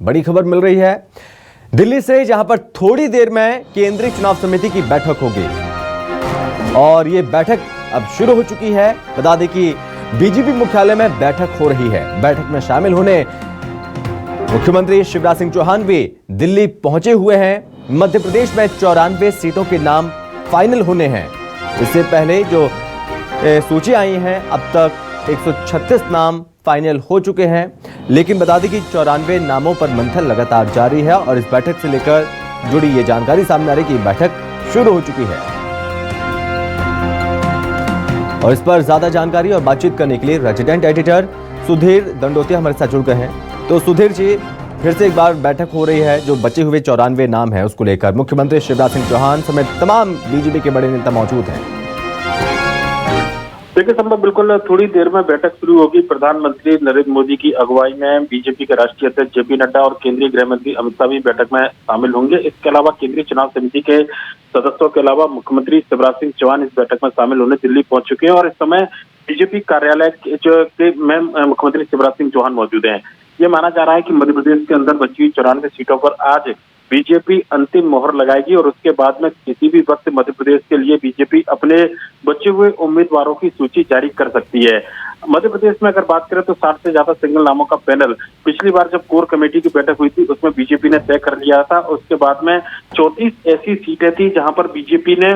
बड़ी खबर मिल रही है दिल्ली से, जहां पर थोड़ी देर में केंद्रीय चुनाव समिति की बैठक होगी और ये बैठक अब शुरू हो चुकी है। बता दें कि बीजेपी मुख्यालय में बैठक हो रही है। बैठक में शामिल होने मुख्यमंत्री शिवराज सिंह चौहान भी दिल्ली पहुंचे हुए हैं। मध्य प्रदेश में 94 सीटों के नाम फाइनल होने हैं। इससे पहले जो सूची आई है, अब तक 136 नाम फाइनल हो चुके हैं, लेकिन बता दें कि 94 नामों पर मंथन लगातार जारी है और इस बैठक से लेकर जुड़ी ये जानकारी सामने आ रही कि बैठक शुरू हो चुकी है। और इस पर ज्यादा जानकारी और बातचीत करने के लिए रेजिडेंट एडिटर सुधीर दंडोतिया हमारे साथ जुड़ गए हैं। तो सुधीर जी, फिर से एक बार बैठक हो रही है, जो बचे हुए 94 नाम है उसको लेकर मुख्यमंत्री शिवराज सिंह चौहान समेत तमाम बीजेपी के बड़े नेता मौजूद हैं। देखिए संभव, बिल्कुल थोड़ी देर में बैठक शुरू होगी। प्रधानमंत्री नरेंद्र मोदी की अगुवाई में बीजेपी के राष्ट्रीय अध्यक्ष जेपी नड्डा और केंद्रीय गृह मंत्री अमित शाह भी बैठक में शामिल होंगे। इसके अलावा केंद्रीय चुनाव समिति के सदस्यों के अलावा मुख्यमंत्री शिवराज सिंह चौहान इस बैठक में शामिल होने दिल्ली पहुंच चुके हैं और इस समय बीजेपी कार्यालय में मुख्यमंत्री शिवराज सिंह चौहान मौजूद हैं। ये माना जा रहा है कि मध्य प्रदेश के अंदर बची हुई 94 सीटों पर आज बीजेपी अंतिम मोहर लगाएगी और उसके बाद में किसी भी वक्त मध्य प्रदेश के लिए बीजेपी अपने बचे हुए उम्मीदवारों की सूची जारी कर सकती है। मध्य प्रदेश में अगर बात करें तो 60 से ज्यादा सिंगल नामों का पैनल पिछली बार जब कोर कमेटी की बैठक हुई थी उसमें बीजेपी ने तय कर लिया था। उसके बाद में 34 ऐसी सीटें थी जहां पर बीजेपी ने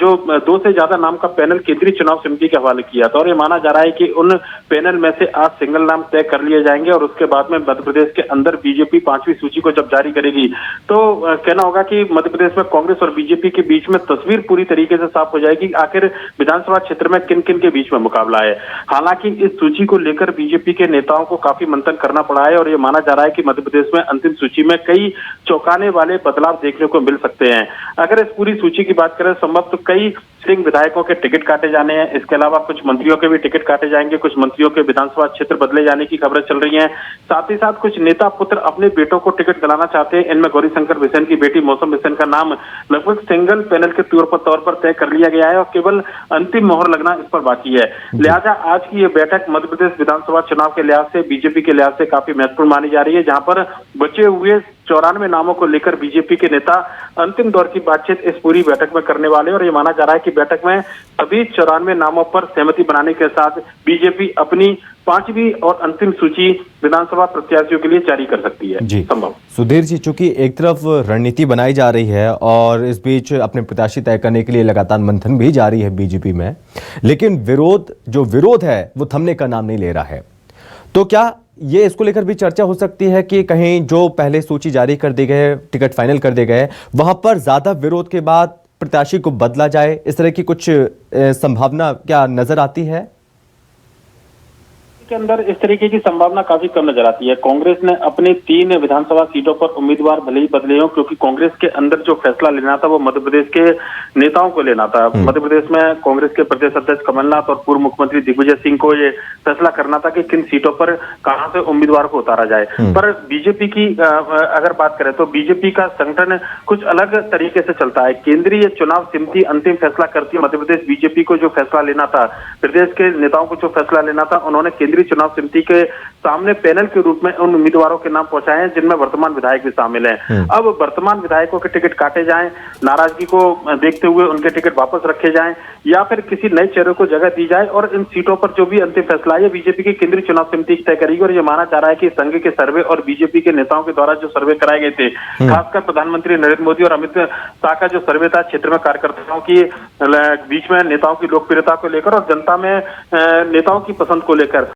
जो 2 से ज्यादा नाम का पैनल केंद्रीय चुनाव समिति के हवाले किया था और ये माना जा रहा है कि उन पैनल में से आज सिंगल नाम तय कर लिए जाएंगे और उसके बाद में मध्य प्रदेश के अंदर बीजेपी 5वीं सूची को जब जारी करेगी तो कहना होगा कि मध्य प्रदेश में कांग्रेस और बीजेपी के बीच में तस्वीर पूरी तरीके से साफ हो जाएगी। आखिर विधानसभा क्षेत्र में किन किन के बीच में मुकाबला है। हालांकि इस सूची को लेकर बीजेपी के नेताओं को काफी मंथन करना पड़ा है और ये माना जा रहा है कि मध्य प्रदेश में अंतिम सूची में कई चौंकाने वाले बदलाव देखने को मिल सकते हैं। अगर इस पूरी सूची की बात करें संभव, तो कई सिंह विधायकों के टिकट काटे जाने हैं। इसके अलावा कुछ मंत्रियों के भी टिकट काटे जाएंगे। कुछ मंत्रियों के विधानसभा क्षेत्र बदले जाने की खबरें चल रही हैं। साथ ही साथ कुछ नेता पुत्र अपने बेटों को टिकट दिलाना चाहते हैं। इनमें गौरीशंकर बिसेन की बेटी मौसम बिसेन का नाम लगभग सिंगल पैनल के तौर पर तय कर लिया गया है और केवल अंतिम मोहर लगना इस पर बाकी है। लिहाजा आज की ये बैठक मध्य प्रदेश विधानसभा चुनाव के लिहाज से, बीजेपी के लिहाज से काफी महत्वपूर्ण मानी जा रही है, जहां पर बचे हुए 94 नामों को लेकर बीजेपी के नेता अंतिम दौर की बातचीत इस पूरी बैठक में करने वाले और ये माना जा रहा है कि बैठक में सभी 94 नामों पर सहमति बनाने के साथ बीजेपी अपनी 5वीं और अंतिम सूची विधानसभा प्रत्याशियों के लिए जारी कर सकती है। जी संभव सुधीर जी, चूंकि एक तरफ रणनीति बनाई जा रही है और इस बीच अपने प्रत्याशी तय करने के लिए लगातार मंथन भी जारी है बीजेपी में, लेकिन विरोध है वो थमने का नाम नहीं ले रहा है। तो क्या ये इसको लेकर भी चर्चा हो सकती है कि कहीं जो पहले सूची जारी कर दी गए, टिकट फाइनल कर दिए गए, वहां पर ज्यादा विरोध के बाद प्रत्याशी को बदला जाए, इस तरह की कुछ संभावना क्या नजर आती है? के अंदर इस तरीके की संभावना काफी कम नजर आती है। कांग्रेस ने अपनी 3 विधानसभा सीटों पर उम्मीदवार भले ही बदले हों, क्योंकि कांग्रेस के अंदर जो फैसला लेना था वो मध्य प्रदेश के नेताओं को लेना था। मध्य प्रदेश में कांग्रेस के प्रदेश अध्यक्ष कमलनाथ और पूर्व मुख्यमंत्री दिग्विजय सिंह को ये फैसला करना था कि किन सीटों पर कहां से उम्मीदवार को उतारा जाए। पर बीजेपी की अगर बात करें तो बीजेपी का संगठन कुछ अलग तरीके से चलता है। केंद्रीय चुनाव समिति अंतिम फैसला करती है। मध्य प्रदेश बीजेपी को जो फैसला लेना था, प्रदेश के नेताओं को जो फैसला लेना था, उन्होंने केंद्रीय चुनाव समिति के सामने पैनल के रूप में उन उम्मीदवारों के नाम पहुंचाए हैं जिनमें वर्तमान विधायक भी शामिल हैं। अब वर्तमान विधायकों के टिकट काटे जाएं, नाराजगी को देखते हुए उनके टिकट वापस रखे जाएं या फिर किसी नए चेहरे को जगह दी जाए और इन सीटों पर जो भी अंतिम फैसला है बीजेपी की केंद्रीय चुनाव समिति तय करेगी। और यह माना जा रहा है कि संघ के सर्वे और बीजेपी के नेताओं के द्वारा जो सर्वे कराए गए थे, खासकर प्रधानमंत्री नरेंद्र मोदी और अमित शाह का जो सर्वे था क्षेत्र में कार्यकर्ताओं की बीच में नेताओं की लोकप्रियता को लेकर और जनता में नेताओं की पसंद को लेकर,